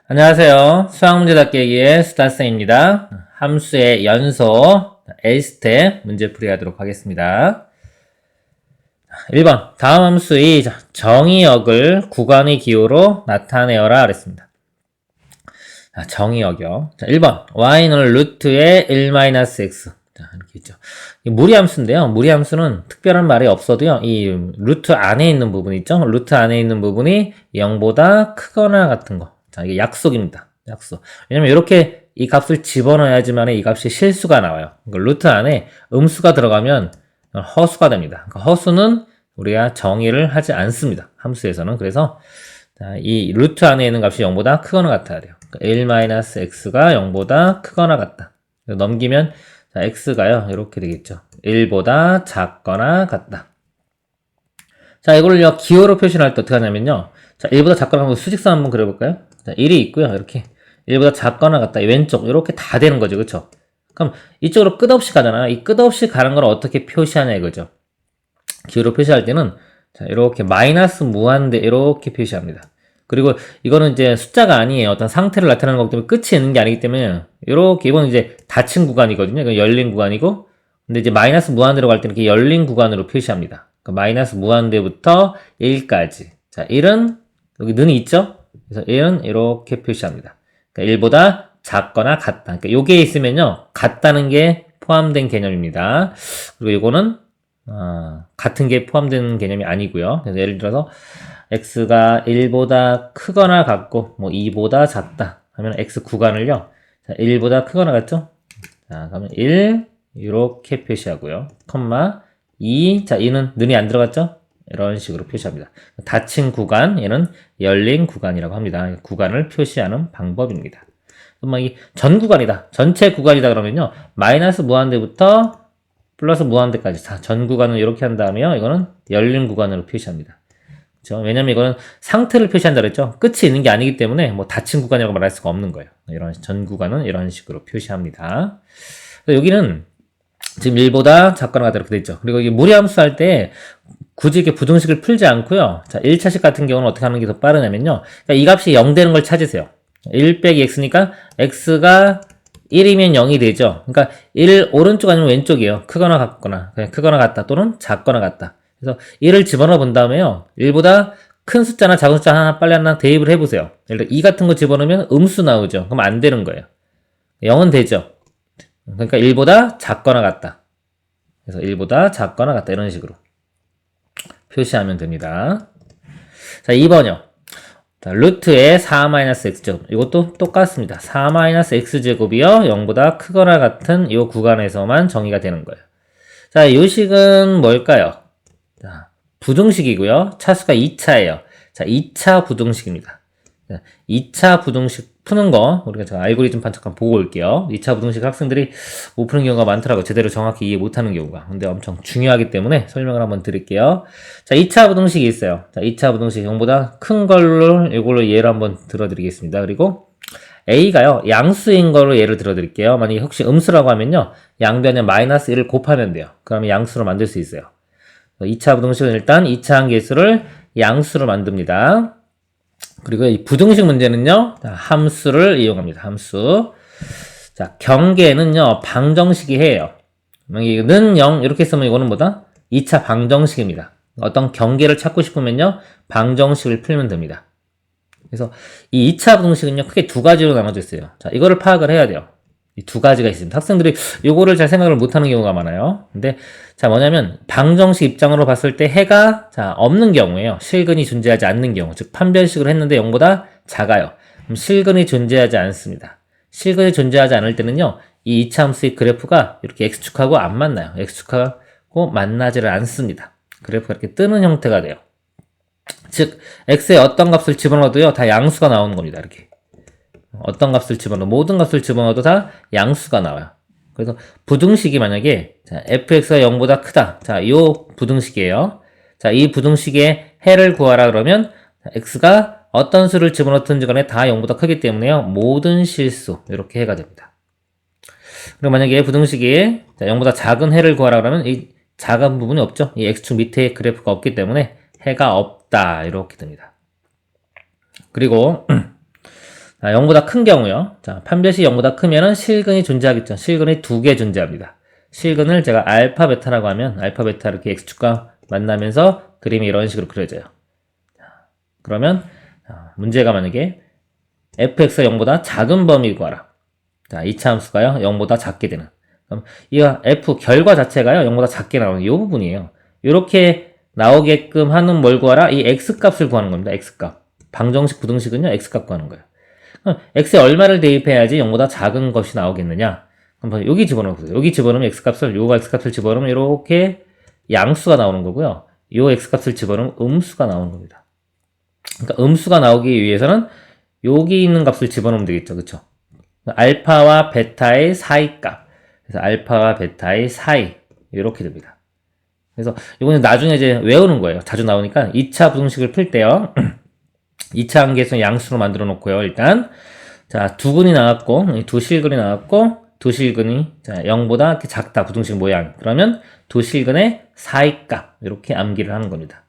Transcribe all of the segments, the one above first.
안녕하세요. 수학문제답깨기의 수다쌤입니다. 함수의 연소 A스텝 문제풀이 하도록 하겠습니다. 1번 다음 함수의 정의역을 구간의 기호로 나타내어라 그랬습니다. 정의역이요. 1번 y는 루트의 1-x 이렇게 있죠. 무리함수인데요. 무리함수는 특별한 말이 없어도요. 이 루트 안에 있는 부분 있죠. 루트 안에 있는 부분이 0보다 크거나 같은 거. 자, 이게 약속입니다. 약속. 왜냐면 이렇게 이 값을 집어넣어야지만 이 값이 실수가 나와요. 그러니까 루트 안에 음수가 들어가면 허수가 됩니다. 그러니까 허수는 우리가 정의를 하지 않습니다. 함수에서는. 그래서 이 루트 안에 있는 값이 0보다 크거나 같아야 돼요. 그러니까 1-x가 0보다 크거나 같다. 넘기면 x가요. 이렇게 되겠죠. 1보다 작거나 같다. 자, 이걸요. 기호로 표시할 때 어떻게 하냐면요. 자, 1보다 작거나 하면 수직선 한번 그려볼까요? 자, 1이 있고요. 이렇게 1보다 작거나 같다. 왼쪽 이렇게 다 되는 거죠. 그렇죠? 그럼 이쪽으로 끝없이 가잖아요. 이 끝없이 가는 걸 어떻게 표시하냐 이거죠. 기호로 표시할 때는 자, 이렇게 마이너스 무한대 이렇게 표시합니다. 그리고 이거는 이제 숫자가 아니에요. 어떤 상태를 나타내는 거기 때문에 끝이 있는 게 아니기 때문에 이렇게 이건 이제 닫힌 구간이거든요. 이건 열린 구간이고 근데 이제 마이너스 무한대로 갈 때는 이렇게 열린 구간으로 표시합니다. 그러니까 마이너스 무한대부터 1까지. 자, 1은 여기 는이 있죠? 그래서 1은 이렇게 표시합니다. 그러니까 1보다 작거나 같다. 그러니까 요게 있으면요. 같다는 게 포함된 개념입니다. 그리고 이거는 같은 게 포함된 개념이 아니고요. 그래서 예를 들어서 x가 1보다 크거나 같고 뭐 2보다 작다 하면 x 구간을요. 자, 1보다 크거나 같죠? 자, 그러면 1 이렇게 표시하고요. 컴마 2. 자, 2는 는이 안 들어갔죠? 이런 식으로 표시합니다. 닫힌 구간, 얘는 열린 구간이라고 합니다. 구간을 표시하는 방법입니다. 이 전 구간이다. 전체 구간이다 그러면요. 마이너스 무한대부터 플러스 무한대까지 전 구간을 이렇게 한 다음에요. 이거는 열린 구간으로 표시합니다. 그렇죠? 왜냐면 이거는 상태를 표시한다 그랬죠. 끝이 있는 게 아니기 때문에 뭐 닫힌 구간이라고 말할 수가 없는 거예요. 이런 전 구간은 이런 식으로 표시합니다. 여기는 지금 1보다 작거나 같다 이렇게 돼 있죠. 그리고 이게 무리함수 할 때 굳이 이렇게 부등식을 풀지 않고요. 자, 1차식 같은 경우는 어떻게 하는 게 더 빠르냐면요. 그러니까 이 값이 0 되는 걸 찾으세요. 1 빼기 x니까 x가 1이면 0이 되죠. 그러니까 1 오른쪽 아니면 왼쪽이에요. 크거나 같거나 그냥 크거나 같다 또는 작거나 같다. 그래서 1을 집어넣어 본 다음에요. 1보다 큰 숫자나 작은 숫자 하나 대입을 해보세요. 예를 들어 2 같은 거 집어넣으면 음수 나오죠. 그럼 안 되는 거예요. 0은 되죠. 그러니까 1보다 작거나 같다. 그래서 1보다 작거나 같다. 이런 식으로 표시하면 됩니다. 자, 2번이요. 자, 루트의 4-x제곱. 이것도 똑같습니다. 4-x제곱이요. 0보다 크거나 같은 이 구간에서만 정의가 되는 거예요. 자, 이 식은 뭘까요? 자, 부등식이고요. 차수가 2차예요. 자, 2차 부등식입니다. 2차 부등식 푸는 거 우리가 제가 알고리즘판 잠깐 보고 올게요. 2차 부등식 학생들이 못 푸는 경우가 많더라고요. 제대로 정확히 이해 못하는 경우가. 근데 엄청 중요하기 때문에 설명을 한번 드릴게요. 자, 2차 부등식이 있어요. 자, 2차 부등식 0보다 큰 걸로 이걸로 예를 한번 들어드리겠습니다. 그리고 a가요 양수인 걸로 예를 들어드릴게요. 만약에 혹시 음수라고 하면요 양변에 마이너스 1을 곱하면 돼요. 그러면 양수로 만들 수 있어요. 2차 부등식은 일단 2차 한계수를 양수로 만듭니다. 그리고 이 부등식 문제는요, 함수를 이용합니다. 함수. 자, 경계는요, 방정식이에요. 는 0, 이렇게 쓰면 이거는 뭐다? 2차 방정식입니다. 어떤 경계를 찾고 싶으면요, 방정식을 풀면 됩니다. 그래서 이 2차 부등식은요, 크게 두 가지로 나눠져 있어요. 자, 이거를 파악을 해야 돼요. 이 두 가지가 있습니다. 학생들이 요거를 잘 생각을 못하는 경우가 많아요. 근데 자 뭐냐면 방정식 입장으로 봤을 때 해가 자 없는 경우에요. 실근이 존재하지 않는 경우, 즉 판별식을 했는데 0보다 작아요. 그럼 실근이 존재하지 않습니다. 실근이 존재하지 않을 때는요, 이 2차 함수의 그래프가 이렇게 x축하고 안 만나요. x축하고 만나지를 않습니다. 그래프가 이렇게 뜨는 형태가 돼요. 즉 x의 어떤 값을 집어넣어도요 다 양수가 나오는 겁니다. 이렇게. 어떤 값을 집어넣어 모든 값을 집어넣어도 다 양수가 나와요. 그래서 부등식이 만약에 자, fx가 0보다 크다. 자, 요 부등식이에요. 자, 이 부등식의 해를 구하라 그러면 x가 어떤 수를 집어넣든지 간에 다 0보다 크기 때문에요. 모든 실수 이렇게 해가 됩니다. 그리고 만약에 부등식이 자, 0보다 작은 해를 구하라 그러면 이 작은 부분이 없죠. 이 x축 밑에 그래프가 없기 때문에 해가 없다 이렇게 됩니다. 그리고 자, 0보다 큰 경우요. 자, 판별식 0보다 크면은 실근이 존재하겠죠. 실근이 두 개 존재합니다. 실근을 제가 알파, 베타라고 하면 알파, 베타 이렇게 x축과 만나면서 그림이 이런 식으로 그려져요. 자, 그러면 문제가 만약에 fx가 0보다 작은 범위 구하라. 자, 2차 함수가요. 0보다 작게 되는. 그럼 이 f 결과 자체가요. 0보다 작게 나오는 이 부분이에요. 이렇게 나오게끔 하는 뭘 구하라? 이 x값을 구하는 겁니다. x값. 방정식, 부등식은요. x값 구하는 거예요. 그럼 x에 얼마를 대입해야지 0보다 작은 것이 나오겠느냐? 그럼 여기 집어넣어보세요. 여기 집어넣으면 x값을, 요 x값을 집어넣으면 이렇게 양수가 나오는 거고요. 요 x값을 집어넣으면 음수가 나오는 겁니다. 그러니까 음수가 나오기 위해서는 여기 있는 값을 집어넣으면 되겠죠. 그쵸? 알파와 베타의 사이값. 그래서 알파와 베타의 사이. 이렇게 됩니다. 그래서 이거는 나중에 이제 외우는 거예요. 자주 나오니까 2차 부등식을 풀 때요. 2차 한계에서 양수로 만들어 놓고요. 일단 자, 두 근이 나왔고 두 실근이 나왔고 두 실근이 자, 0보다 이렇게 작다. 부등식 모양. 그러면 두 실근의 사이값. 이렇게 암기를 하는 겁니다.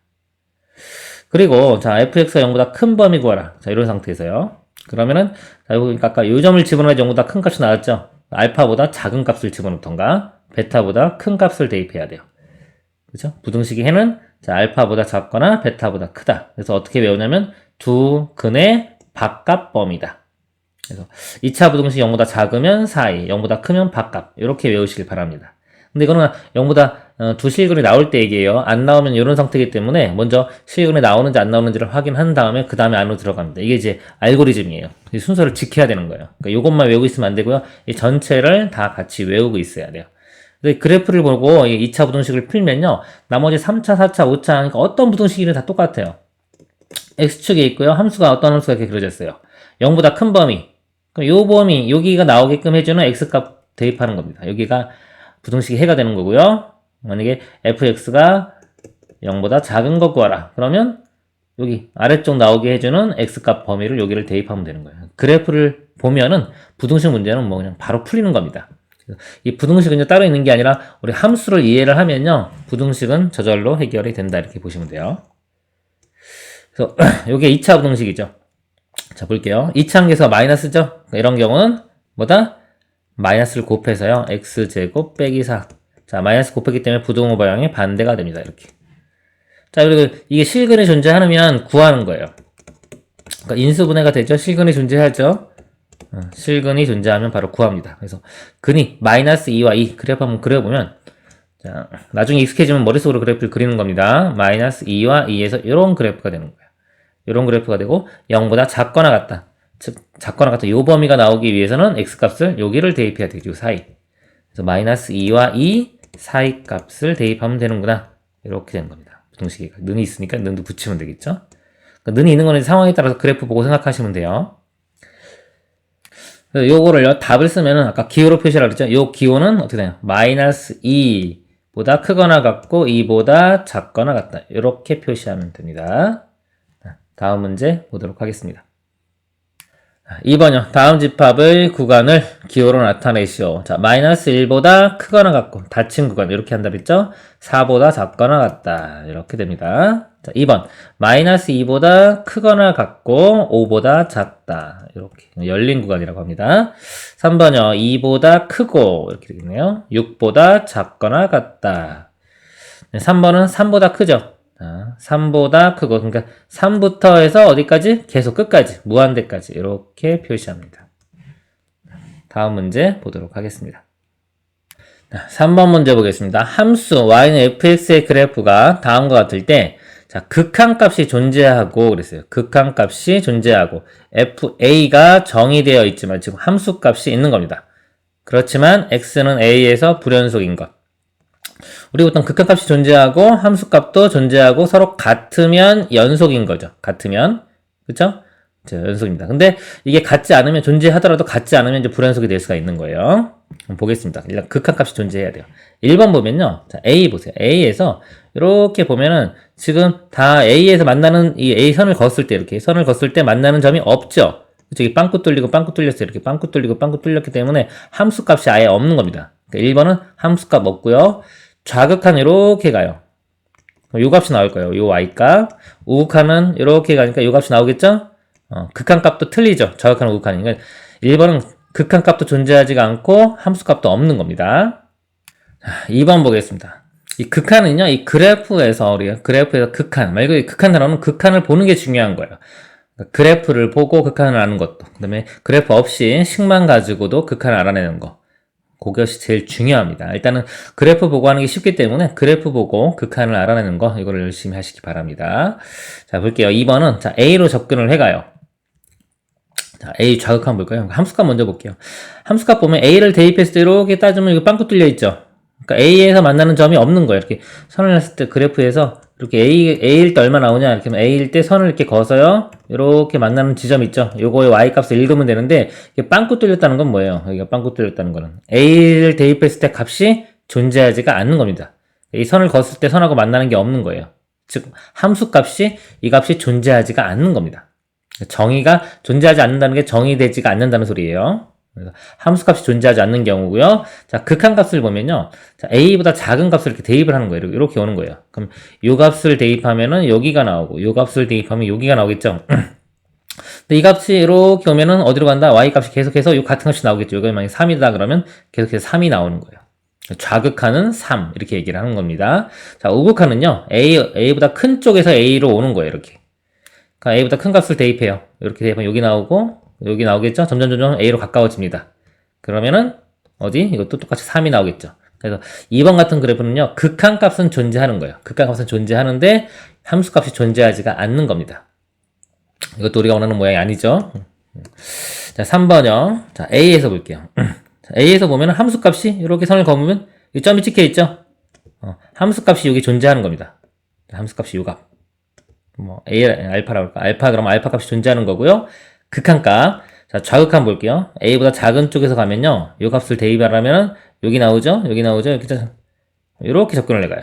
그리고 자, fx가 0보다 큰 범위 구하라. 자, 이런 상태에서요. 그러면은 자, 보니까 아까 요 점을 집어넣어야지 0보다 큰 값이 나왔죠. 알파보다 작은 값을 집어넣던가 베타보다 큰 값을 대입해야 돼요. 그죠? 부등식의 해는 자, 알파보다 작거나 베타보다 크다. 그래서 어떻게 외우냐면 두 근의 바값 범위다. 그래서 2차 부등식 0보다 작으면 사이, 0보다 크면 바값. 이렇게 외우시길 바랍니다. 근데 이거는 0보다 두 실근이 나올 때 얘기예요. 안 나오면 이런 상태이기 때문에 먼저 실근이 나오는지 안 나오는지를 확인한 다음에 그 다음에 안으로 들어갑니다. 이게 이제 알고리즘이에요. 이 순서를 지켜야 되는 거예요. 그러니까 이것만 외우고 있으면 안 되고요. 이 전체를 다 같이 외우고 있어야 돼요. 그래프를 보고 2차 부등식을 풀면요. 나머지 3차, 4차, 5차 그러니까 어떤 부등식이든 다 똑같아요. x축에 있고요. 함수가 어떤 함수가 이렇게 그려졌어요. 0보다 큰 범위. 그럼 요 범위, 여기가 나오게끔 해주는 x값 대입하는 겁니다. 여기가 부등식이 해가 되는 거고요. 만약에 fx가 0보다 작은 거 구하라. 그러면 여기 아래쪽 나오게 해주는 x값 범위를 여기를 대입하면 되는 거예요. 그래프를 보면은 부등식 문제는 뭐 그냥 바로 풀리는 겁니다. 이 부등식은 따로 있는 게 아니라 우리 함수를 이해를 하면요. 부등식은 저절로 해결이 된다. 이렇게 보시면 돼요. 그래서 이게 2차 부등식이죠. 자, 볼게요. 2차 한계에서 마이너스죠. 그러니까 이런 경우는 뭐다? 마이너스를 곱해서요. x제곱 빼기 4. 자, 마이너스 곱했기 때문에 부등호 방향이 반대가 됩니다. 이렇게. 자, 그리고 이게 실근이 존재하면 구하는 거예요. 그러니까 인수분해가 되죠. 실근이 존재하죠. 실근이 존재하면 바로 구합니다. 그래서 근이 마이너스 2와 2 그래프 한번 그려보면 자, 나중에 익숙해지면 머릿속으로 그래프를 그리는 겁니다. 마이너스 2와 2에서 이런 그래프가 되는 거예요. 이런 그래프가 되고 0보다 작거나 같다. 즉 작거나 같다. 요 범위가 나오기 위해서는 x값을 여기를 대입해야 되죠. 요 사이. 그래서 마이너스 2와 2 사이 값을 대입하면 되는구나. 이렇게 되는 겁니다. 부등식이 는이 있으니까 는도 붙이면 되겠죠. 그러니까 는이 있는 거는 상황에 따라서 그래프 보고 생각하시면 돼요. 그래서 요거를요, 답을 쓰면은 아까 기호로 표시하라고 그랬죠? 요 기호는 어떻게 되냐? 마이너스 2보다 크거나 같고 2보다 작거나 같다. 이렇게 표시하면 됩니다. 다음 문제 보도록 하겠습니다. 2번요. 다음 집합의 구간을 기호로 나타내시오. 자, 마이너스 1보다 크거나 같고 닫힌 구간 이렇게 한다 그랬죠? 4보다 작거나 같다. 이렇게 됩니다. 자, 2번. 마이너스 2보다 크거나 같고 5보다 작다. 이렇게 열린 구간이라고 합니다. 3번요. 2보다 크고 이렇게 되겠네요. 6보다 작거나 같다. 3번은 3보다 크죠? 3보다 크고 그러니까 3부터 해서 어디까지? 계속 끝까지 무한대까지 이렇게 표시합니다. 다음 문제 보도록 하겠습니다. 3번 문제 보겠습니다. 함수 y는 fx의 그래프가 다음과 같을 때 자, 극한값이 존재하고 그랬어요. 극한값이 존재하고 fa가 정의되어 있지만 지금 함수값이 있는 겁니다. 그렇지만 x는 a에서 불연속인 것. 우리 보통 극한값이 존재하고 함수값도 존재하고 서로 같으면 연속인 거죠. 같으면. 그쵸? 연속입니다. 근데 이게 같지 않으면 존재하더라도 같지 않으면 이제 불연속이 될 수가 있는 거예요. 보겠습니다. 일단 극한값이 존재해야 돼요. 1번 보면요. 자, A 보세요. A에서 이렇게 보면은 지금 다 A에서 만나는 이 A 선을 걷을 때 이렇게 선을 걷을 때 만나는 점이 없죠. 그쵸? 이게 빵꾸 뚫리고 빵꾸 뚫렸어요. 이렇게 빵꾸 뚫리고 빵꾸 뚫렸기 때문에 함수값이 아예 없는 겁니다. 그러니까 1번은 함수값 없고요. 좌극한 이렇게 가요. 요 값이 나올 거예요. 요 y값. 우극한은 이렇게 가니까 요 값이 나오겠죠? 극한값도 틀리죠. 좌극한, 우극한이. 그러니까 1번은 극한값도 존재하지가 않고 함수값도 없는 겁니다. 자, 2번 보겠습니다. 이 극한은요, 이 그래프에서 우리가 그래프에서 극한, 말 그대로 극한 단어는 극한을 보는 게 중요한 거예요. 그러니까 그래프를 보고 극한을 아는 것도, 그 다음에 그래프 없이 식만 가지고도 극한을 알아내는 거. 그것이 제일 중요합니다. 일단은 그래프 보고 하는 게 쉽기 때문에 그래프 보고 극한을 알아내는 거, 이거를 열심히 하시기 바랍니다. 자, 볼게요. 2번은, 자, A로 접근을 해가요. 자, A 좌극한 볼까요? 함수값 먼저 볼게요. 함수값 보면 A를 대입했을 때 이렇게 따지면 이거 빵꾸 뚫려 있죠? 그러니까 A에서 만나는 점이 없는 거예요. 이렇게 선을 냈을 때 그래프에서 이렇게 A일 때 얼마 나오냐? 이렇게 하면 A일 때 선을 이렇게 그어서요. 이렇게 만나는 지점 있죠? 요거의 Y 값을 읽으면 되는데, 이게 빵꾸 뚫렸다는 건 뭐예요? 여기가 빵꾸 뚫렸다는 거는 A를 대입했을 때 값이 존재하지가 않는 겁니다. 이 선을 그었을 때 선하고 만나는 게 없는 거예요. 즉, 함수 값이, 이 값이 존재하지가 않는 겁니다. 정의가 존재하지 않는다는 게 정의되지가 않는다는 소리예요. 그래서 함수값이 존재하지 않는 경우고요. 자, 극한값을 보면요. 자, A보다 작은 값을 이렇게 대입을 하는 거예요. 이렇게 오는 거예요. 그럼 요 값을 대입하면은 여기가 나오고, 요 값을 대입하면 여기가 나오겠죠. 근데 이 값이 이렇게 오면은 어디로 간다? Y 값이 계속해서 요 같은 값이 나오겠죠. 여기 만약에 3이다 그러면 계속해서 3이 나오는 거예요. 좌극한은 3 이렇게 얘기를 하는 겁니다. 자, 우극한은요. A보다 큰 쪽에서 A로 오는 거예요. 이렇게. 그러니까 A보다 큰 값을 대입해요. 이렇게 대입하면 여기 나오고 여기 나오겠죠? 점점 A로 가까워집니다. 그러면은 어디? 이것도 똑같이 3이 나오겠죠. 그래서 2번 같은 그래프는요. 극한값은 존재하는 거예요. 극한값은 존재하는데 함수값이 존재하지가 않는 겁니다. 이것도 우리가 원하는 모양이 아니죠. 자, 3번요. 자, A에서 볼게요. 자, A에서 보면 함수값이 이렇게 선을 그으면 이 점이 찍혀 있죠? 함수값이 여기 존재하는 겁니다. 함수값이 요 값. 뭐 A 알파라고 할까? 알파 그러면 알파 값이 존재하는 거고요. 극한값. 자, 좌극한 볼게요. A보다 작은 쪽에서 가면요. 요 값을 대입하려면 여기 나오죠? 여기 나오죠? 이렇게 접근을 해가요.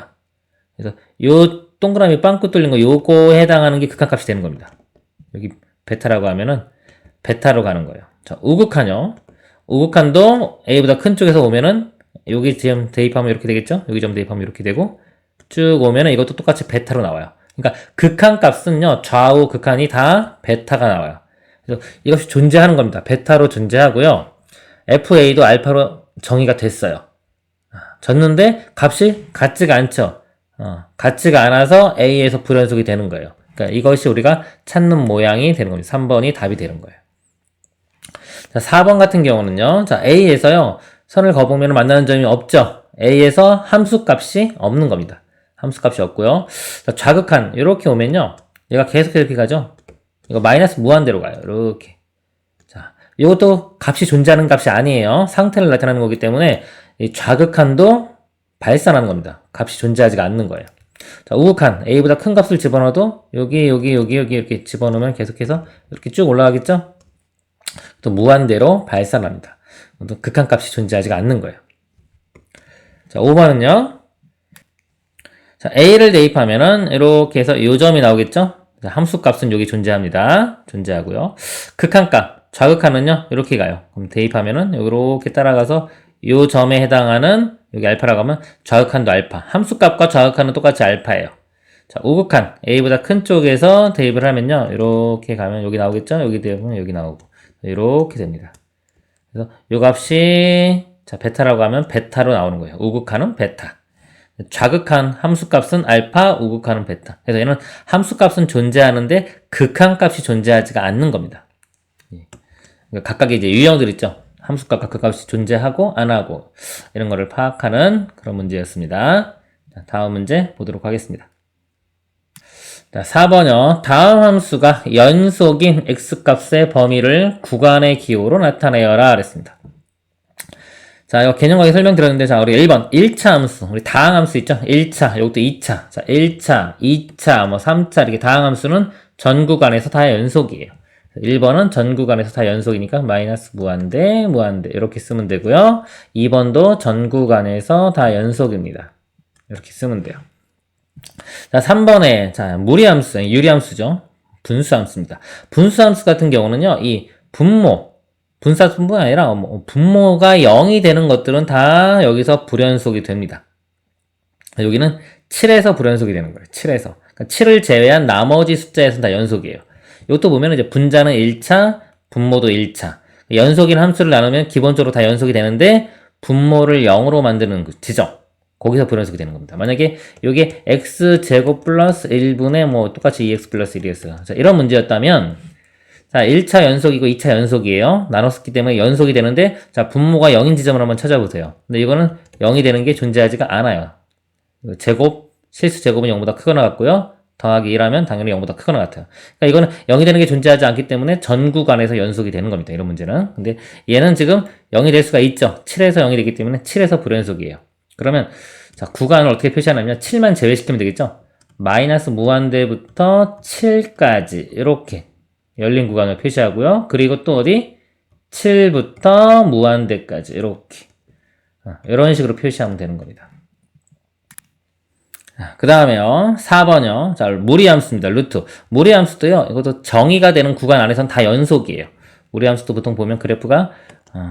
그래서 요 동그라미 빵꾸 뚫린 거 요거에 해당하는 게 극한값이 되는 겁니다. 여기 베타라고 하면은 베타로 가는 거예요. 자, 우극한요. 우극한도 A보다 큰 쪽에서 오면은 여기 지금 대입하면 이렇게 되겠죠? 여기 점 대입하면 이렇게 되고 쭉 오면은 이것도 똑같이 베타로 나와요. 그러니까 극한값은요. 좌우 극한이 다 베타가 나와요. 그래서 이것이 존재하는 겁니다. 베타로 존재하고요. FA도 알파로 정의가 됐어요. 졌는데 값이 같지가 않죠. 같지가 않아서 A에서 불연속이 되는 거예요. 그러니까 이것이 우리가 찾는 모양이 되는 겁니다. 3번이 답이 되는 거예요. 자, 4번 같은 경우는요. 자, A에서요. 선을 그어보면 만나는 점이 없죠. A에서 함수값이 없는 겁니다. 함수값이 없고요. 자, 좌극한 이렇게 오면요. 얘가 계속 이렇게 가죠. 이거 마이너스 무한대로 가요. 이렇게. 자, 이것도 값이 존재하는 값이 아니에요. 상태를 나타내는 거기 때문에 이 좌극한도 발산하는 겁니다. 값이 존재하지가 않는 거예요. 자, 우극한 A보다 큰 값을 집어넣어도 여기 이렇게 집어넣으면 계속해서 이렇게 쭉 올라가겠죠? 또 무한대로 발산합니다. 또 극한값이 존재하지가 않는 거예요. 자, 5번은요. 자, A를 대입하면은 이렇게 해서 이 점이 나오겠죠? 자, 함수값은 여기 존재합니다. 존재하고요. 극한값, 좌극한은요. 이렇게 가요. 그럼 대입하면은 이렇게 따라가서 이 점에 해당하는 여기 알파라고 하면 좌극한도 알파. 함수값과 좌극한은 똑같이 알파예요. 자, 우극한 A보다 큰 쪽에서 대입을 하면요. 이렇게 가면 여기 나오겠죠? 여기 대입하면 여기 나오고 이렇게 됩니다. 그래서 이 값이 자, 베타라고 하면 베타로 나오는 거예요. 우극한은 베타. 좌극한 함수값은 알파, 우극한은 베타. 그래서 얘는 함수값은 존재하는데 극한값이 존재하지가 않는 겁니다. 각각의 이제 유형들 있죠. 함수값과 극값이 존재하고 안 하고 이런 거를 파악하는 그런 문제였습니다. 자, 다음 문제 보도록 하겠습니다. 자, 4번요. 다음 함수가 연속인 x값의 범위를 구간의 기호로 나타내어라 그랬습니다. 자, 이거 개념 강의 설명드렸는데, 자, 우리 1번, 1차 함수. 우리 다항함수 있죠? 1차, 요것도 2차. 자, 1차, 2차, 3차, 이렇게 다항함수는 전 구간에서 다 연속이에요. 1번은 전 구간에서 다 연속이니까 마이너스 무한대, 무한대. 이렇게 쓰면 되고요. 2번도 전 구간에서 다 연속입니다. 이렇게 쓰면 돼요. 자, 3번에, 자, 무리함수, 유리함수죠? 분수함수입니다. 분수함수 같은 경우는요, 이 분모가 아니라 분모가 0이 되는 것들은 다 여기서 불연속이 됩니다. 여기는 7에서 불연속이 되는 거예요. 7에서. 그러니까 7을 제외한 나머지 숫자에서는 다 연속이에요. 이것도 보면 이제 분자는 1차, 분모도 1차. 연속인 함수를 나누면 기본적으로 다 연속이 되는데 분모를 0으로 만드는 그 지점. 거기서 불연속이 되는 겁니다. 만약에 이게 x제곱 플러스 1분의 뭐 똑같이 2x 플러스 1이었어요. 자, 이런 문제였다면 자, 1차 연속이고 2차 연속이에요. 나눴기 때문에 연속이 되는데 자, 분모가 0인 지점을 한번 찾아보세요. 근데 이거는 0이 되는 게 존재하지가 않아요. 제곱, 실수 제곱은 0보다 크거나 같고요. 더하기 1하면 당연히 0보다 크거나 같아요. 그러니까 이거는 0이 되는 게 존재하지 않기 때문에 전 구간에서 연속이 되는 겁니다. 이런 문제는. 근데 얘는 지금 0이 될 수가 있죠. 7에서 0이 되기 때문에 7에서 불연속이에요. 그러면 자, 구간을 어떻게 표시하냐면 7만 제외시키면 되겠죠. 마이너스 무한대부터 7까지 이렇게 열린 구간을 표시하고요. 그리고 또 어디? 7부터 무한대까지 이렇게 이런 식으로 표시하면 되는 겁니다. 그 다음에요. 4번이요. 자, 무리함수입니다. 루트. 무리함수도요. 이것도 정의가 되는 구간 안에서는 다 연속이에요. 무리함수도 보통 보면 그래프가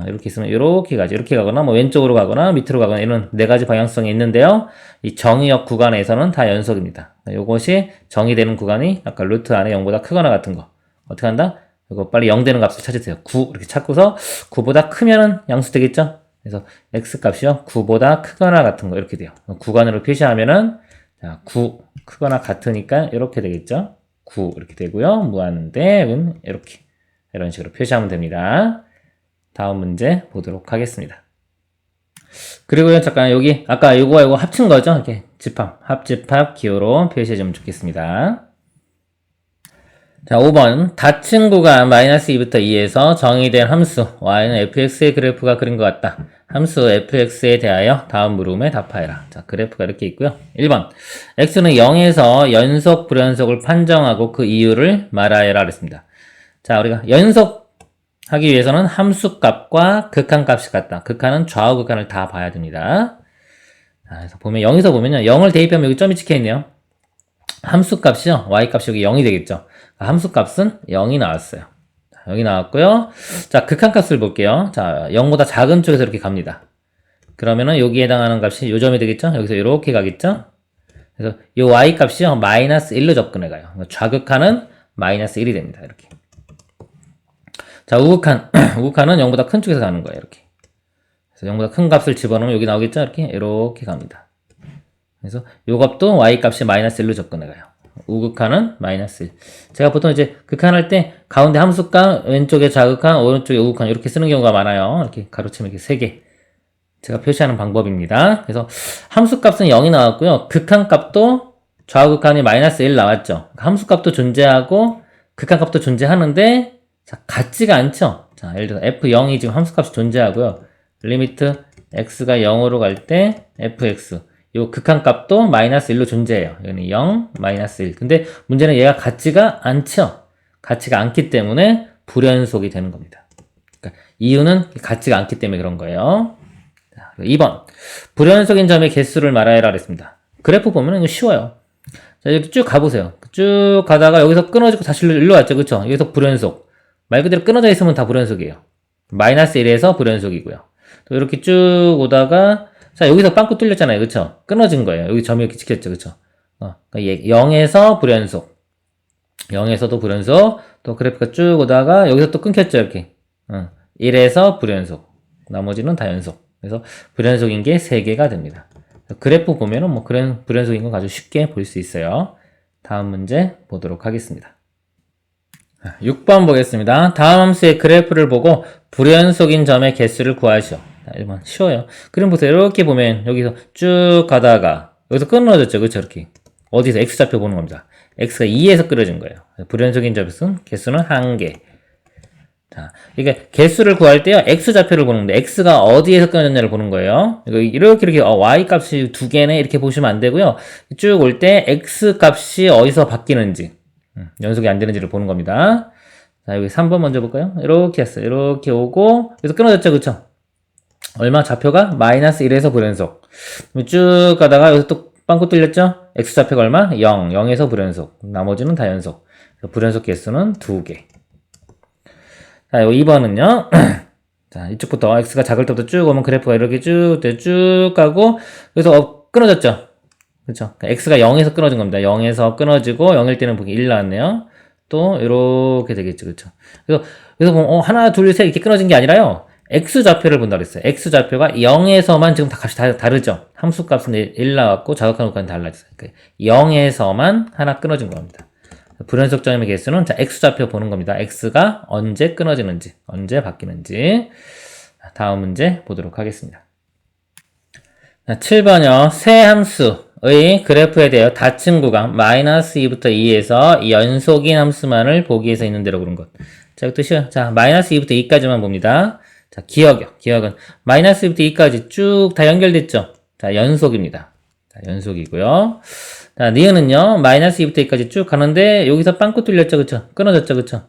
이렇게 있으면 이렇게 가지. 이렇게 가거나 뭐 왼쪽으로 가거나 밑으로 가거나 이런 네 가지 방향성이 있는데요. 이 정의역 구간에서는 다 연속입니다. 이것이 정의되는 구간이 아까 루트 안에 0보다 크거나 같은 거. 어떻게 한다? 이거 빨리 0 되는 값을 찾으세요. 9 이렇게 찾고서 9보다 크면은 양수 되겠죠? 그래서 x 값이요. 9보다 크거나 같은 거 이렇게 돼요. 구간으로 표시하면은 자, 9 크거나 같으니까 이렇게 되겠죠? 9 이렇게 되고요. 무한대는 이렇게 이런 식으로 표시하면 됩니다. 다음 문제 보도록 하겠습니다. 그리고요, 잠깐 여기 아까 요거와 요거 합친 거죠? 이렇게 집합, 합집합 기호로 표시해주면 좋겠습니다. 자, 5번. 닫힌 구간 마이너스 2부터 2에서 정의된 함수 y는 fx의 그래프가 그린 것 같다. 함수 fx에 대하여 다음 물음에 답하여라. 자, 그래프가 이렇게 있고요. 1번. x는 0에서 연속 불연속을 판정하고 그 이유를 말하여라 그랬습니다. 자, 우리가 연속 하기 위해서는 함수값과 극한값이 같다. 극한은 좌우 극한을 다 봐야 됩니다. 자, 그래서 보면 0에서 보면요. 0을 대입하면 여기 점이 찍혀있네요. 함수값이요. y값이 여기 0이 되겠죠. 함수값은 0이 나왔어요. 자, 여기 나왔고요. 자, 극한값을 볼게요. 자, 0보다 작은 쪽에서 이렇게 갑니다. 그러면은 여기에 해당하는 값이 요 점이 되겠죠. 여기서 이렇게 가겠죠. 그래서 요 y값이요. 마이너스 1로 접근해 가요. 좌극한은 마이너스 1이 됩니다. 이렇게. 자, 우극한. 우극한은 0보다 큰 쪽에서 가는 거예요. 이렇게. 그래서 0보다 큰 값을 집어넣으면 여기 나오겠죠. 이렇게 갑니다. 그래서 요 값도 y값이 마이너스 1로 접근해 가요. 우극한은 마이너스 1. 제가 보통 이제 극한할 때 가운데 함수값, 왼쪽에 좌극한, 오른쪽에 우극한 이렇게 쓰는 경우가 많아요. 이렇게 가로치면 이렇게 3개. 제가 표시하는 방법입니다. 그래서 함수값은 0이 나왔고요. 극한값도 좌우극한이 마이너스 1 나왔죠. 함수값도 존재하고 극한값도 존재하는데 자, 같지가 않죠. 자, 예를 들어 f0이 지금 함수값이 존재하고요. 리미트 x가 0으로 갈 때 fx 요 극한값도 마이너스 1로 존재해요. 여기는 0, 마이너스 1. 근데 문제는 얘가 같지가 않죠. 같지가 않기 때문에 불연속이 되는 겁니다. 그러니까 이유는 같지가 않기 때문에 그런 거예요. 자, 2번. 불연속인 점의 개수를 말하여라 그랬습니다. 그래프 보면 이거 쉬워요. 자, 이렇게 쭉 가보세요. 쭉 가다가 여기서 끊어지고 다시 일로 왔죠. 그쵸? 여기서 불연속. 말 그대로 끊어져 있으면 다 불연속이에요. 마이너스 1에서 불연속이고요. 또 이렇게 쭉 오다가 자, 여기서 빵꾸 뚫렸잖아요. 그쵸? 끊어진 거예요. 여기 점이 이렇게 찍혔죠. 그쵸? 그러니까 0에서 불연속. 0에서도 불연속. 또 그래프가 쭉 오다가 여기서 또 끊겼죠. 이렇게. 1에서 불연속. 나머지는 다 연속. 그래서 불연속인 게 3개가 됩니다. 그래프 보면은 뭐 그런 불연속인 건 아주 쉽게 볼 수 있어요. 다음 문제 보도록 하겠습니다. 6번 보겠습니다. 다음 함수의 그래프를 보고 불연속인 점의 개수를 구하시오. 1번 쉬워요. 그림 보세요. 이렇게 보면 여기서 쭉 가다가 여기서 끊어졌죠. 그렇죠? 이렇게 어디서 x좌표 보는 겁니다. x가 2에서 끊어진 거예요. 불연속인 점의 개수는 1개. 자, 이게 개수를 구할 때요. x좌표를 보는 건데 x가 어디에서 끊어졌냐를 보는 거예요. 이렇게 y 값이 2개네 이렇게 보시면 안 되고요. 쭉 올 때 x 값이 어디서 바뀌는지 연속이 안 되는지를 보는 겁니다. 자, 여기 3번 먼저 볼까요? 이렇게 했어요. 이렇게 오고 여기서 끊어졌죠. 그쵸? 얼마? 좌표가 마이너스 1에서 불연속. 쭉 가다가 여기서 또 빵꾸 뚫렸죠? x좌표가 얼마? 0. 0에서 불연속. 나머지는 다 연속. 불연속 개수는 2개. 자, 2번은요. 자, 이쪽부터 x가 작을 때부터 쭉 오면 그래프가 이렇게 쭉 가고 여기서 끊어졌죠? 그렇죠? x가 0에서 끊어진 겁니다. 0에서 끊어지고 0일 때는 보기 1 나왔네요. 요것도 이렇게 되겠죠. 그쵸? 그래서 보면, 하나, 둘, 셋 이렇게 끊어진 게 아니라요. X좌표를 본다고 그랬어요. X좌표가 0에서만 지금 다 값이 다르죠. 함수값은 1 나왔고, 자극한 것과는 달라졌어요. 0에서만 하나 끊어진 겁니다. 불연속점의 개수는, 자, X좌표 보는 겁니다. X가 언제 끊어지는지, 언제 바뀌는지. 다음 문제 보도록 하겠습니다. 7번이요. 세 함수의 그래프에 대하여 닫힌 구간 마이너스 2부터 2에서 연속인 함수만을 보기 위해서 있는 대로 그런 것. 자, 이것도 쉬워요. 자, 마이너스 2부터 2까지만 봅니다. 자, 기억이요. 기억은 마이너스 2부터 2까지 쭉 다 연결됐죠? 자, 연속입니다. 자, 연속이고요. 자, 니은은요. 마이너스 2부터 2까지 쭉 가는데 여기서 빵꾸 뚫렸죠? 그쵸? 끊어졌죠? 그쵸?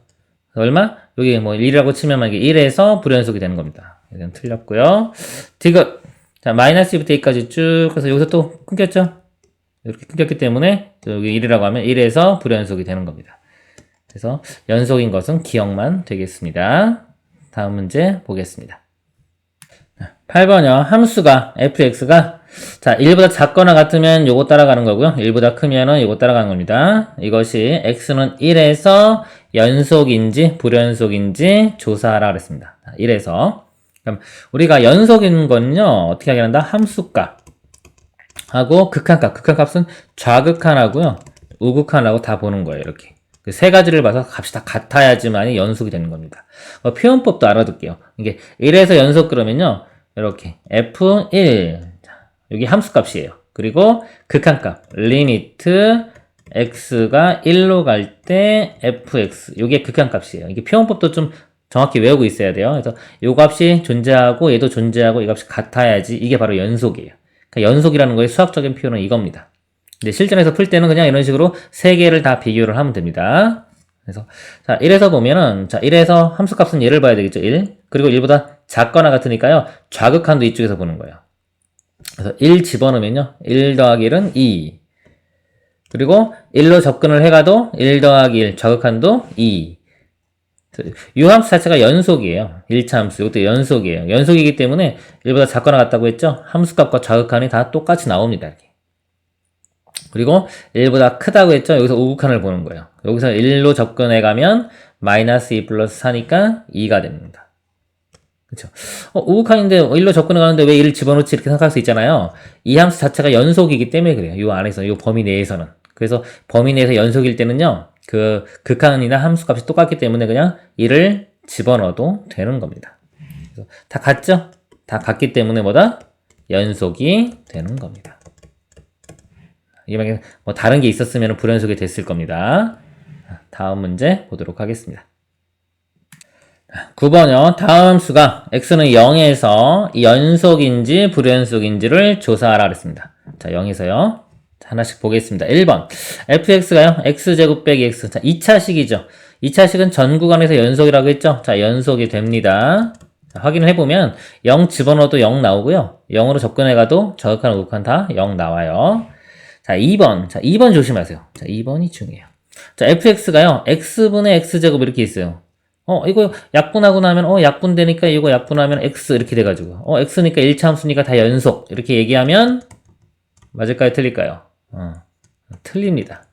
얼마? 여기 뭐 1이라고 치면 만약에 1에서 불연속이 되는 겁니다. 이건 틀렸고요. 디귿. 자, 마이너스 2부터 2까지 쭉 해서 여기서 또 끊겼죠? 이렇게 끊겼기 때문에 여기 1이라고 하면 1에서 불연속이 되는 겁니다. 그래서 연속인 것은 기억만 되겠습니다. 다음 문제 보겠습니다. 8번이요. 함수가 fx가 자 1보다 작거나 같으면 요거 따라가는 거고요. 1보다 크면은 요거 따라가는 겁니다. 이것이 x는 1에서 연속인지 불연속인지 조사하라 그랬습니다. 1에서 그럼 우리가 연속인 건요. 어떻게 하게 한다? 함수값 하고 극한값. 극한값은 좌극한하고요. 우극한하고 다 보는 거예요. 이렇게. 그 세 가지를 봐서 값이 다 같아야지만 연속이 되는 겁니다. 표현법도 알아둘게요. 이게 1에서 연속 그러면요. 이렇게 f1 여기 함수값이에요. 그리고 극한값 리미트 x가 1로 갈 때 fx 이게 극한값이에요. 이게 표현법도 좀 정확히 외우고 있어야 돼요. 그래서 이 값이 존재하고 얘도 존재하고 이 값이 같아야지 이게 바로 연속이에요. 그러니까 연속이라는 거의 수학적인 표현은 이겁니다. 근데 실전에서 풀 때는 그냥 이런 식으로 세 개를 다 비교를 하면 됩니다. 그래서 자 1에서 보면은 자 1에서 함수값은 얘를 봐야 되겠죠. 1 그리고 1보다 작거나 같으니까요. 좌극한도 이쪽에서 보는 거예요. 그래서 1 집어넣으면요. 1 더하기 1은 2 그리고 1로 접근을 해가도 1 더하기 1 좌극한도 2 이 함수 자체가 연속이에요. 1차 함수 이것도 연속이에요. 연속이기 때문에 1보다 작거나 같다고 했죠. 함수값과 좌극한이 다 똑같이 나옵니다. 이렇게. 그리고 1보다 크다고 했죠. 여기서 우극한을 보는 거예요. 여기서 1로 접근해 가면 마이너스 2 플러스 4니까 2가 됩니다. 그렇죠? 우극한인데 1로 접근해 가는데 왜 1을 집어넣지 이렇게 생각할 수 있잖아요. 이 함수 자체가 연속이기 때문에 그래요. 이 안에서 이 범위 내에서는. 그래서 범위 내에서 연속일 때는요. 그 극한이나 함수값이 똑같기 때문에 그냥 1을 집어넣어도 되는 겁니다. 그래서 다 같죠? 다 같기 때문에 뭐다? 연속이 되는 겁니다. 이게 뭐 다른 게 있었으면 불연속이 됐을 겁니다. 다음 문제 보도록 하겠습니다. 9번이요. 다음 함수가 x는 0에서 연속인지 불연속인지를 조사하라 그랬습니다. 자, 0에서요. 하나씩 보겠습니다. 1번. fx가요. x제곱 빼기 x. 자, 2차식이죠. 2차식은 전 구간에서 연속이라고 했죠. 자, 연속이 됩니다. 자, 확인을 해보면 0 집어넣어도 0 나오고요. 0으로 접근해가도 저극한, 우극한 다 0 나와요. 자, 2번. 자, 2번 조심하세요. 자, 2번이 중요해요. 자, fx가요. x분의 x제곱 이렇게 있어요. 이거 약분하고 나면, 약분되니까 이거 약분하면 x 이렇게 돼가지고, x니까 1차 함수니까 다 연속. 이렇게 얘기하면, 맞을까요? 틀릴까요? 틀립니다.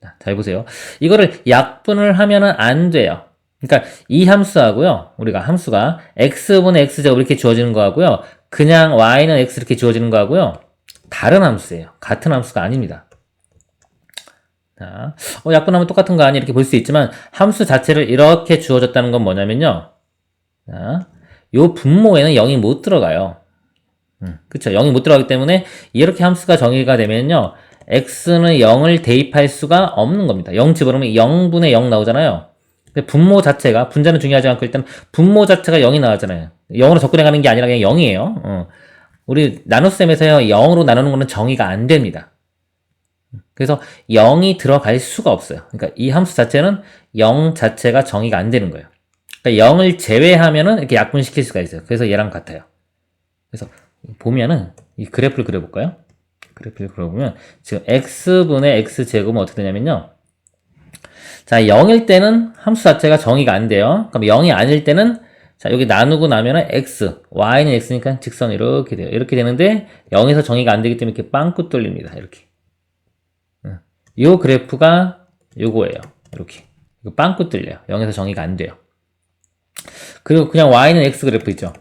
자, 잘 보세요. 이거를 약분을 하면은 안 돼요. 그러니까 이 함수하고요. 우리가 함수가 x분의 x제곱 이렇게 주어지는 거하고요. 그냥 y는 x 이렇게 주어지는 거하고요. 다른 함수예요. 같은 함수가 아닙니다. 자, 약분하면 똑같은 거 아니? 이렇게 볼 수 있지만 함수 자체를 이렇게 주어졌다는 건 뭐냐면요. 자, 요 분모에는 0이 못 들어가요. 그쵸. 0이 못 들어가기 때문에 이렇게 함수가 정의가 되면요. x는 0을 대입할 수가 없는 겁니다. 0 집어넣으면 0분의 0 나오잖아요. 근데 분모 자체가, 분자는 중요하지 않고 일단 분모 자체가 0이 나왔잖아요. 0으로 접근해가는 게 아니라 그냥 0이에요. 우리 나눗셈에서요. 0으로 나누는 거는 정의가 안 됩니다. 그래서 0이 들어갈 수가 없어요. 그러니까 이 함수 자체는 0 자체가 정의가 안 되는 거예요. 그러니까 0을 제외하면은 이렇게 약분시킬 수가 있어요. 그래서 얘랑 같아요. 그래서 보면은 이 그래프를 그려볼까요? 그래프를 그려보면 지금 x분의 x제곱은 어떻게 되냐면요. 자, 0일 때는 함수 자체가 정의가 안 돼요. 그럼 0이 아닐 때는 자, 여기 나누고 나면은 x, y는 x니까 직선 이렇게 돼요. 이렇게 되는데 0에서 정의가 안 되기 때문에 이렇게 빵꾸 뚫립니다. 이렇게. 요 그래프가 요거예요. 이렇게. 이거 빵꾸 뚫려요. 0에서 정의가 안 돼요. 그리고 그냥 y는 x 그래프 있죠.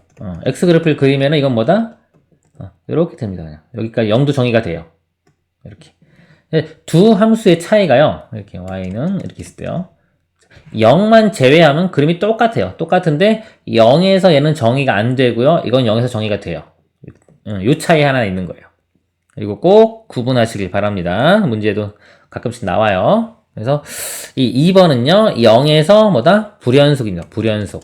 x 그래프를 그리면은 이건 뭐다? 이렇게 됩니다. 그냥 여기까지 0도 정의가 돼요. 이렇게 두 함수의 차이가요. 이렇게 y는 이렇게 있을 때요. 0만 제외하면 그림이 똑같아요. 똑같은데 0에서 얘는 정의가 안 되고요. 이건 0에서 정의가 돼요. 요 차이 하나 있는 거예요. 그리고 꼭 구분하시길 바랍니다. 문제도 가끔씩 나와요. 그래서 이 2번은요. 0에서 뭐다? 불연속입니다. 불연속.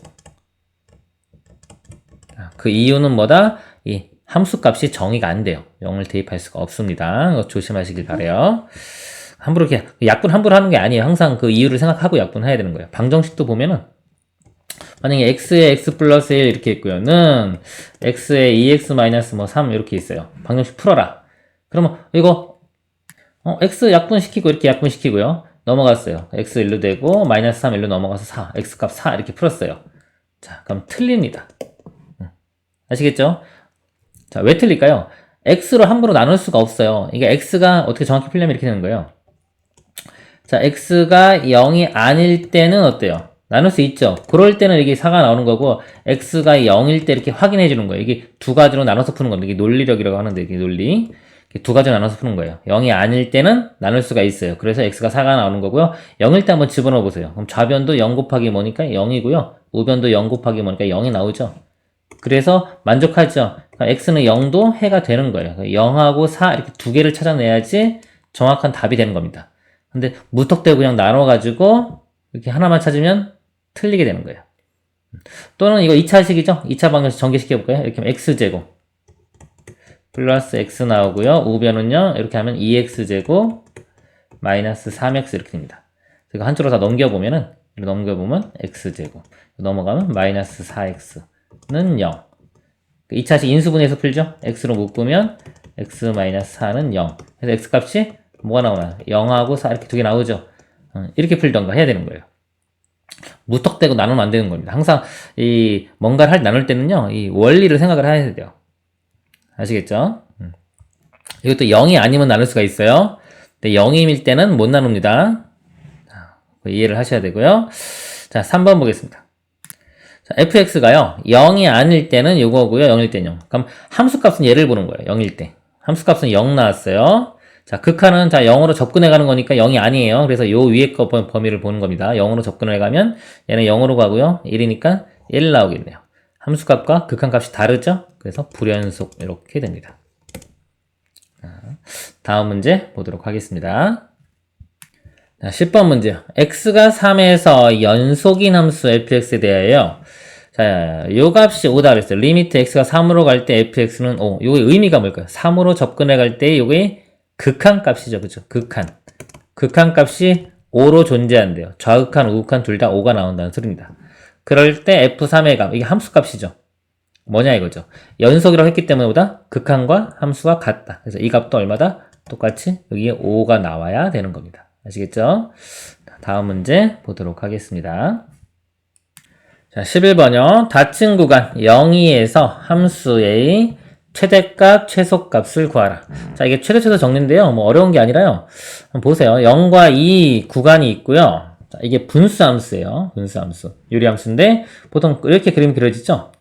그 이유는 뭐다? 이 함수값이 정의가 안 돼요. 0을 대입할 수가 없습니다. 이거 조심하시길 바래요. 함부로 이렇게 약분 함부로 하는 게 아니에요. 항상 그 이유를 생각하고 약분해야 되는 거예요. 방정식도 보면은 만약에 x에 x 플러스 1 이렇게 있고요.는 x에 2x 마이너스 뭐 3 이렇게 있어요. 방정식 풀어라. 그러면 이거 x 약분시키고 이렇게 약분시키고요. 넘어갔어요. x 1로 되고 마이너스 3 1로 넘어가서 4 x값 4 이렇게 풀었어요. 자, 그럼 틀립니다. 아시겠죠? 자, 왜 틀릴까요? x로 함부로 나눌 수가 없어요. 이게 x가 어떻게 정확히 풀려면 이렇게 되는 거예요. 자, x가 0이 아닐 때는 어때요? 나눌 수 있죠. 그럴 때는 이게 4가 나오는 거고 x가 0일 때 이렇게 확인해 주는 거예요. 이게 두 가지로 나눠서 푸는 건데 이게 논리력이라고 하는데 이게 논리. 이게 두 가지로 나눠서 푸는 거예요. 0이 아닐 때는 나눌 수가 있어요. 그래서 x가 4가 나오는 거고요. 0일 때 한번 집어넣어 보세요. 그럼 좌변도 0 곱하기 뭐니까 0이고요. 우변도 0 곱하기 뭐니까 0이 나오죠. 그래서 만족하죠. x는 0도 해가 되는 거예요. 0하고 4 이렇게 두 개를 찾아내야지 정확한 답이 되는 겁니다. 근데 무턱대고 그냥 나눠가지고 이렇게 하나만 찾으면 틀리게 되는 거예요. 또는 이거 2차식이죠? 2차 방정식 전개시켜볼까요? 이렇게 하면 x제곱 플러스 x 나오고요. 우변은요. 이렇게 하면 2x제곱 마이너스 3x 이렇게 됩니다. 이거 한쪽으로 다 넘겨보면 x제곱 넘어가면 마이너스 4x는 0. 2차식 인수분해해서 풀죠? x로 묶으면 x 마이너스 4는 0. 그래서 x값이 뭐가 나오나? 0하고 4 이렇게 두 개 나오죠? 이렇게 풀던가 해야 되는 거예요. 무턱대고 나누면 안 되는 겁니다. 항상 이 뭔가를 나눌 때는요, 이 원리를 생각을 해야 돼요. 아시겠죠? 이것도 0이 아니면 나눌 수가 있어요. 근데 0임일 때는 못 나눕니다. 이해를 하셔야 되고요. 자, 3번 보겠습니다. 자, fx가요, 0이 아닐 때는 요거고요, 0일 때는 0. 그럼 함수값은 얘를 보는 거예요, 0일 때. 함수값은 0 나왔어요. 자, 극한은 자 0으로 접근해 가는 거니까 0이 아니에요. 그래서 요 위에 거 범위를 보는 겁니다. 0으로 접근해 가면 얘는 0으로 가고요. 1이니까 1 나오겠네요. 함수값과 극한값이 다르죠? 그래서 불연속 이렇게 됩니다. 다음 문제 보도록 하겠습니다. 자, 10번 문제요. x가 3에서 연속인 함수 fx에 대하여 자, 요 값이 5다 그랬어요. 리미트 x가 3으로 갈 때 fx는 5. 요의 의미가 뭘까요? 3으로 접근해 갈 때 요게 극한값이죠. 그쵸? 극한값이 5로 존재한대요. 좌극한, 우극한 둘 다 5가 나온다는 소리입니다. 그럴 때 f3의 값, 이게 함수값이죠. 뭐냐 이거죠. 연속이라고 했기 때문에 보다 극한과 함수가 같다. 그래서 이 값도 얼마다? 똑같이 여기에 5가 나와야 되는 겁니다. 아시겠죠? 다음 문제 보도록 하겠습니다. 자, 11번요. 닫힌 구간 0,2에서 함수의 최대값, 최소값을 구하라. 자, 이게 최대, 최소 정리인데요. 뭐 어려운 게 아니라요. 한번 보세요. 0과 2 구간이 있고요. 자, 이게 분수함수예요. 분수함수. 유리함수인데 보통 이렇게 그림이 그려지죠?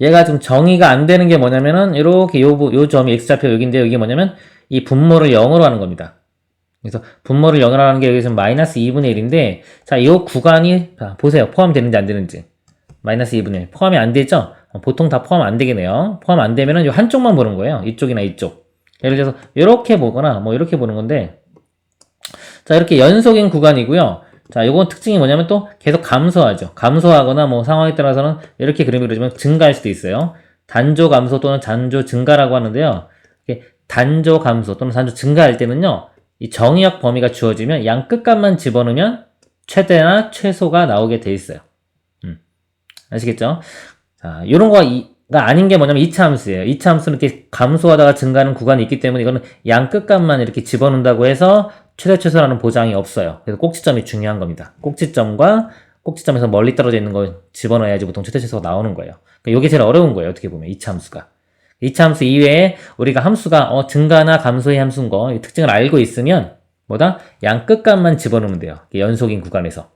얘가 좀 정의가 안 되는 게 뭐냐면은 이렇게 요 점이 x좌표 여기인데 이게 뭐냐면 이 분모를 0으로 하는 겁니다. 그래서 분모를 0으로 하는 게 여기서 마이너스 2분의 1인데 자, 이 구간이 자, 보세요. 포함되는지 안 되는지. 마이너스 2분의 1. 포함이 안 되죠? 보통 다 포함 안 되겠네요. 포함 안 되면은 이 한쪽만 보는 거예요. 이쪽이나 이쪽. 예를 들어서 이렇게 보거나 뭐 이렇게 보는 건데 자, 이렇게 연속인 구간이고요. 자, 요건 특징이 뭐냐면 또 계속 감소하죠. 감소하거나 뭐 상황에 따라서는 이렇게 그림이 그려지면 증가할 수도 있어요. 단조 감소 또는 단조 증가라고 하는데요. 단조 감소 또는 단조 증가할 때는요. 이 정의역 범위가 주어지면 양 끝값만 집어넣으면 최대나 최소가 나오게 돼 있어요. 아시겠죠? 자, 요런 거가 아닌 게 뭐냐면 2차 함수예요. 2차 함수는 이렇게 감소하다가 증가하는 구간이 있기 때문에 이거는 양 끝값만 이렇게 집어넣는다고 해서 최대 최소라는 보장이 없어요. 그래서 꼭지점이 중요한 겁니다. 꼭지점과 꼭지점에서 멀리 떨어져 있는 걸 집어넣어야지 보통 최대 최소가 나오는 거예요. 그러니까 이게 제일 어려운 거예요. 어떻게 보면 2차 함수가. 2차 함수 이외에 우리가 함수가 증가나 감소의 함수인 거 이 특징을 알고 있으면 뭐다? 양 끝값만 집어넣으면 돼요. 연속인 구간에서.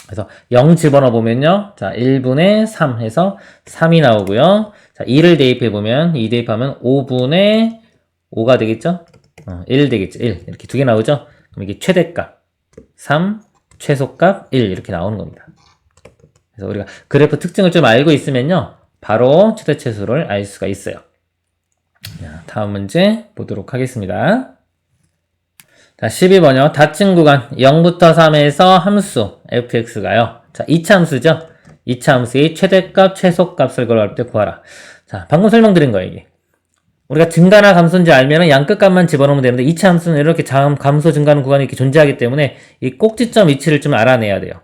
그래서 0 집어넣어보면요. 자, 1분의 3 해서 3이 나오고요. 자, 2를 대입해보면, 2 대입하면 5분의 5가 되겠죠? 1 되겠죠? 1. 이렇게 두 개 나오죠? 그럼 이게 최대값 3, 최소값 1 이렇게 나오는 겁니다. 그래서 우리가 그래프 특징을 좀 알고 있으면요. 바로 최대 최소를 알 수가 있어요. 자, 다음 문제 보도록 하겠습니다. 자, 12번이요. 닫힌 구간 0부터 3에서 함수 fx가요. 자, 2차 함수죠. 2차 함수의 최대값, 최소값을 구할 때 구하라. 자, 방금 설명드린 거예요, 이게. 우리가 증가나 감소인지 알면은 양 끝값만 집어넣으면 되는데 2차 함수는 이렇게 감소, 증가하는 구간이 이렇게 존재하기 때문에 이 꼭지점 위치를 좀 알아내야 돼요.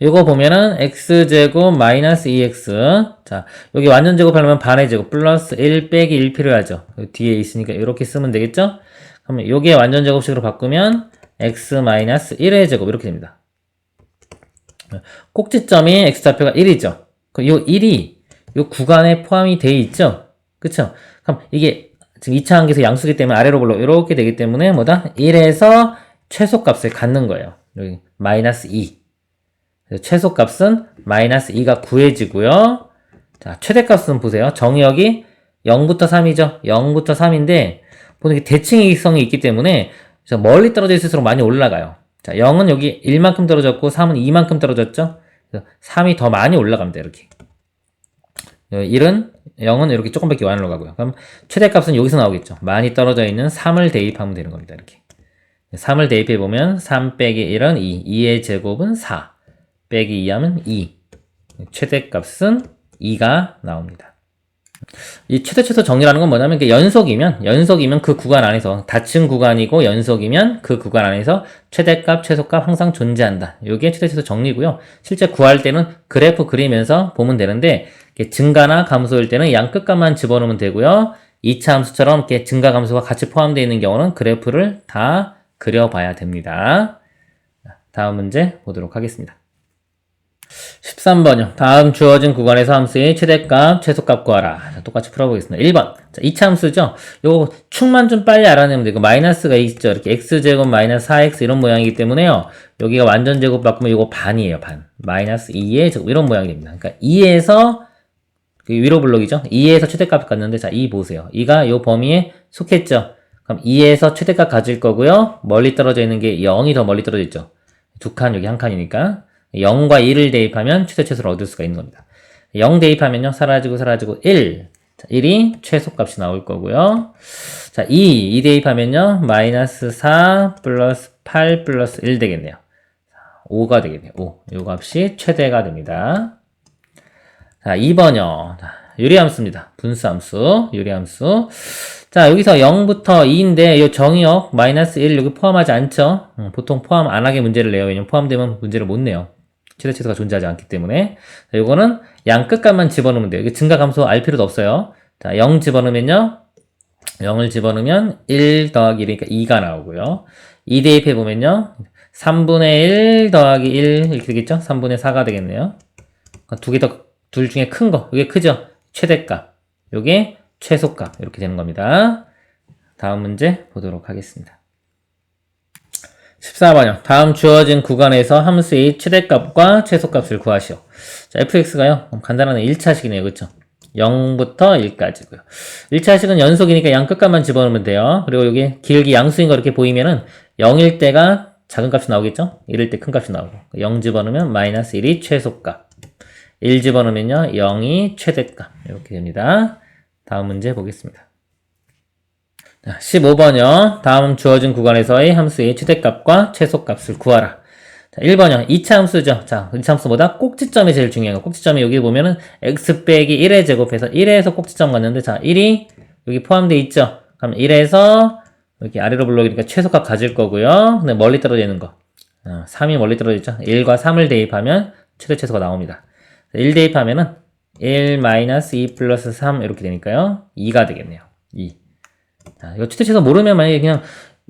이거 보면은 x제곱 마이너스 2x. 자, 여기 완전 제곱하려면 반의 제곱 플러스 1 빼기 1 필요하죠. 뒤에 있으니까 이렇게 쓰면 되겠죠? 그러면 요게 완전 제곱식으로 바꾸면 x 마이너스 1의 제곱 이렇게 됩니다. 꼭지점이 x좌표가 1이죠. 요 1이 요 구간에 포함이 돼 있죠. 그쵸? 그럼 이게 지금 2차 한계에서 양수기 때문에 아래로 볼로 이렇게 되기 때문에 뭐다? 1에서 최소값을 갖는 거예요. 여기 마이너스 2. 최소값은 마이너스 2가 구해지고요. 자, 최대값은 보세요. 정의역이 0부터 3이죠. 0부터 3인데 보통 이게 대칭이성이 있기 때문에 멀리 떨어져 있을수록 많이 올라가요. 자, 0은 여기 1만큼 떨어졌고 3은 2만큼 떨어졌죠. 3이 더 많이 올라갑니다. 이렇게. 0은 이렇게 조금밖에 안 올라가고요. 그럼 최대값은 여기서 나오겠죠. 많이 떨어져 있는 3을 대입하면 되는 겁니다. 이렇게. 3을 대입해보면 3 빼기 1은 2. 2의 제곱은 4. 빼기 2 하면 2. 최대값은 2가 나옵니다. 이 최대 정리라는 건 뭐냐면 연속이면 그 구간 안에서 닫힌 구간이고 연속이면 그 구간 안에서 최대값, 최소값 항상 존재한다. 이게 최대 정리고요. 실제 구할 때는 그래프 그리면서 보면 되는데 증가나 감소일 때는 양 끝값만 집어넣으면 되고요. 2차 함수처럼 이렇게 증가 감소가 같이 포함되어 있는 경우는 그래프를 다 그려봐야 됩니다. 다음 문제 보도록 하겠습니다. 13번이요. 다음 주어진 구간에서 함수의 최대값, 최소값 구하라. 자, 똑같이 풀어보겠습니다. 1번. 자, 2차 함수죠? 요거 축만 좀 빨리 알아내면 되고, 마이너스가 있죠. 이렇게 x제곱 마이너스 4x 이런 모양이기 때문에요. 여기가 완전 제곱 바꾸면 요거 반이에요, 반. 마이너스 2의 제곱 이런 모양이 됩니다. 그러니까 2에서, 위로 블록이죠? 2에서 최대값 갖는데, 자, 2 보세요. 2가 요 범위에 속했죠? 그럼 2에서 최대값 가질 거고요. 멀리 떨어져 있는 게 0이 더 멀리 떨어져 있죠? 두 칸, 여기 한 칸이니까. 0과 1을 대입하면 최대 최소를 얻을 수가 있는 겁니다. 0 대입하면요. 사라지고 1. 자, 1이 최소값이 나올 거고요. 자, 2 대입하면요. 마이너스 4 플러스 8 플러스 1 되겠네요. 5가 되겠네요. 5. 요 값이 최대가 됩니다. 자, 2번이요. 유리함수입니다. 분수함수, 유리함수. 자, 여기서 0부터 2인데, 이 정의역, 마이너스 1 여기 포함하지 않죠? 보통 포함 안 하게 문제를 내요. 왜냐면 포함되면 문제를 못 내요. 최대 최소가 존재하지 않기 때문에. 자, 요거는 양 끝값만 집어넣으면 돼요. 이게 증가 감소 알 필요도 없어요. 자, 0 집어넣으면요. 0을 집어넣으면 1 더하기 1이니까 2가 나오고요. 2 대입해보면요. 3분의 1 더하기 1 이렇게 되겠죠? 3분의 4가 되겠네요. 두 개 더, 둘 중에 큰 거. 이게 크죠? 최대값. 요게 최소값. 이렇게 되는 겁니다. 다음 문제 보도록 하겠습니다. 14번이요. 다음 주어진 구간에서 함수의 최대값과 최소값을 구하시오. 자, fx가요. 간단하네. 1차식이네요. 그쵸? 0부터 1까지고요. 1차식은 연속이니까 양 끝값만 집어넣으면 돼요. 그리고 여기 길게 양수인 거 이렇게 보이면은 0일 때가 작은 값이 나오겠죠? 1일 때 큰 값이 나오고. 0 집어넣으면 마이너스 1이 최소값. 1 집어넣으면요. 0이 최대값. 이렇게 됩니다. 다음 문제 보겠습니다. 15번이요. 다음 주어진 구간에서의 함수의 최대값과 최소값을 구하라. 자, 1번이요. 2차 함수죠. 자, 2차 함수보다 꼭지점이 제일 중요해요. 꼭지점이 여기 보면은 x 빼기 1의 제곱해서 1에서 꼭지점 갔는데, 자, 1이 여기 포함되어 있죠. 그럼 1에서 이렇게 아래로 블록이니까 최소값 가질 거고요. 근데 멀리 떨어져 있는 거. 3이 멀리 떨어져 있죠. 1과 3을 대입하면 최대 최소가 나옵니다. 1 대입하면은 1 마이너스 2 플러스 3 이렇게 되니까요. 2가 되겠네요. 2. 자, 이거 최대 최소 모르면 만약에 그냥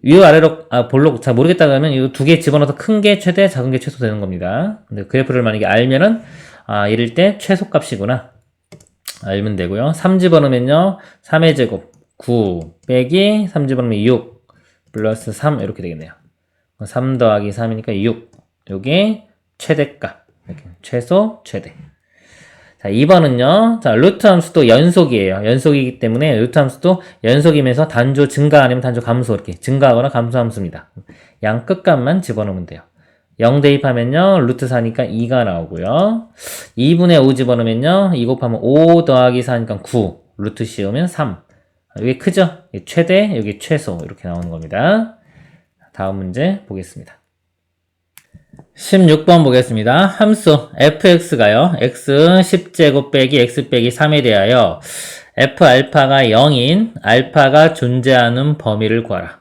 위아래로 볼록 잘 모르겠다 그러면 이거 두 개 집어넣어서 큰 게 최대, 작은 게 최소 되는 겁니다. 근데 그래프를 만약에 알면은 이럴 때 최소값이구나 알면 되고요. 3 집어넣으면요 3의 제곱 9 빼기 3 집어넣으면 6 플러스 3 이렇게 되겠네요. 3 더하기 3이니까 6. 요게 최대값. 이렇게 최소, 최대. 자, 2번은요. 자, 루트 함수도 연속이에요. 연속이기 때문에 루트 함수도 연속이면서 단조 증가 아니면 단조 감소 이렇게 증가하거나 감소 함수입니다. 양 끝값만 집어넣으면 돼요. 0 대입하면요. 루트 4니까 2가 나오고요. 2분의 5 집어넣으면요. 2 곱하면 5 더하기 4니까 9. 루트 씌우면 3. 이게 크죠? 이게 최대, 여기 최소 이렇게 나오는 겁니다. 다음 문제 보겠습니다. 16번 보겠습니다. 함수 fx가요. x 10제곱 빼기 x 빼기 3에 대하여 f 알파가 0인 알파가 존재하는 범위를 구하라.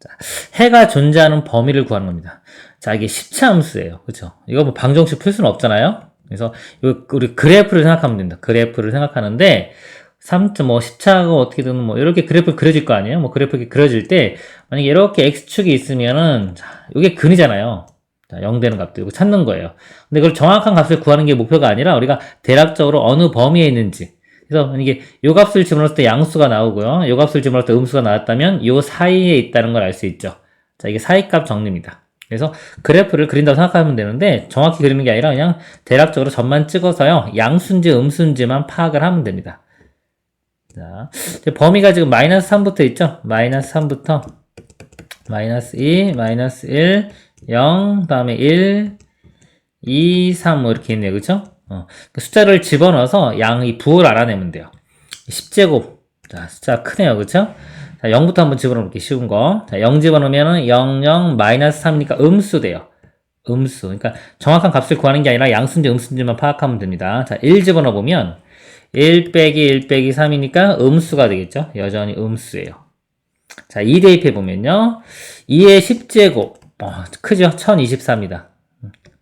자, 해가 존재하는 범위를 구하는 겁니다. 자, 이게 십차 함수예요. 그렇죠? 이거 뭐 방정식 풀 수는 없잖아요. 그래서 우리 그래프를 생각하면 됩니다. 그래프를 생각하는데 3.5 십차가 어떻게든 뭐 이렇게 그래프 그려질 거 아니에요? 뭐 그래프 이렇게 그려질 때 만약에 이렇게 x축이 있으면은 자, 이게 근이잖아요. 자, 0 되는 값도 이거 찾는 거예요. 근데 그걸 정확한 값을 구하는 게 목표가 아니라 우리가 대략적으로 어느 범위에 있는지. 그래서 만약에 요 값을 집어넣을 때 양수가 나오고요. 요 값을 집어넣을 때 음수가 나왔다면 요 사이에 있다는 걸 알 수 있죠. 자, 이게 사이값 정리입니다. 그래서 그래프를 그린다고 생각하면 되는데 정확히 그리는 게 아니라 그냥 대략적으로 점만 찍어서요. 양수인지 음수인지만 파악을 하면 됩니다. 자, 범위가 지금 마이너스 3부터 있죠? 마이너스 3부터 마이너스 2, 마이너스 1, 0, 다음에 1, 2, 3 뭐 이렇게 있네요. 그쵸? 숫자를 집어넣어서 이 부호를 알아내면 돼요. 10제곱. 자, 숫자 크네요. 그쵸? 자, 0부터 한번 집어넣을게 쉬운 거. 자, 0 집어넣으면은 0, 0, 마이너스 3이니까 음수 돼요. 음수. 그러니까 정확한 값을 구하는 게 아니라 양수인지 음수인지만 파악하면 됩니다. 자, 1 집어넣어보면 1 빼기 1 빼기 3이니까 음수가 되겠죠? 여전히 음수예요. 자, 2 대입해보면요. 2의 10제곱. 크죠? 1024입니다.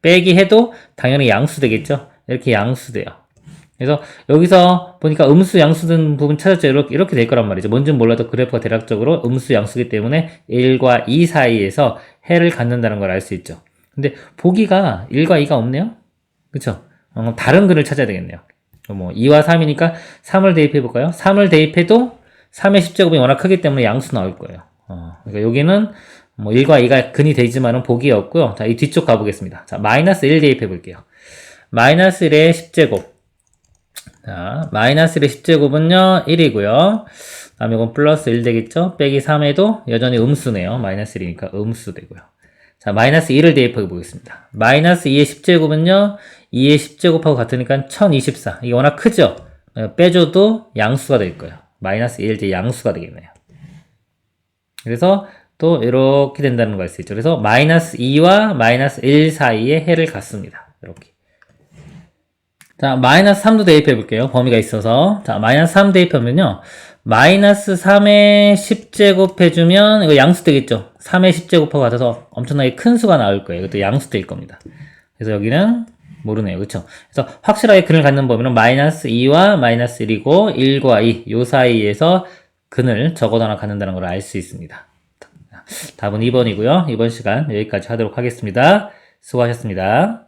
빼기 해도 당연히 양수 되겠죠? 이렇게 양수 돼요. 그래서 여기서 보니까 음수, 양수 든 부분 찾았죠? 이렇게 될 거란 말이죠. 뭔지는 몰라도 그래프가 대략적으로 음수, 양수기 때문에 1과 2 사이에서 해를 갖는다는 걸 알 수 있죠. 근데 보기가 1과 2가 없네요? 그쵸? 다른 근을 찾아야 되겠네요. 뭐 2와 3이니까 3을 대입해 볼까요? 3을 대입해도 3의 10제곱이 워낙 크기 때문에 양수 나올 거예요. 그러니까 여기는 뭐 1과 2가 근이 되지만은 보기 없고요. 자, 이 뒤쪽 가보겠습니다. 자, 마이너스 1 대입해 볼게요. 마이너스 1의 10제곱. 자, 마이너스 1의 10제곱은요, 1이고요. 다음에 이건 플러스 1 되겠죠? 빼기 3에도 여전히 음수네요. 마이너스 1이니까 음수 되고요. 자, 마이너스 2를 대입해 보겠습니다. 마이너스 2의 10제곱은요, 2의 10제곱하고 같으니까 1024. 이게 워낙 크죠? 빼줘도 양수가 될 거예요. 마이너스 1 대 양수가 되겠네요. 그래서 또 이렇게 된다는 걸 알 수 있죠. 그래서 마이너스 2와 마이너스 1 사이에 해를 갖습니다. 이렇게. 자, 마이너스 3도 대입해 볼게요. 범위가 있어서. 자, 마이너스 3 대입하면요. 마이너스 3의 10제곱 해주면 이거 양수 되겠죠. 3의 10제곱하고 같아서 엄청나게 큰 수가 나올 거예요. 이것도 양수 될 겁니다. 그래서 여기는 모르네요. 그쵸? 그래서 확실하게 근을 갖는 범위는 마이너스 2와 마이너스 1이고 1과 2, 요 사이에서 근을 적어다나 갖는다는 걸 알 수 있습니다. 답은 2번이고요. 이번 시간 여기까지 하도록 하겠습니다. 수고하셨습니다.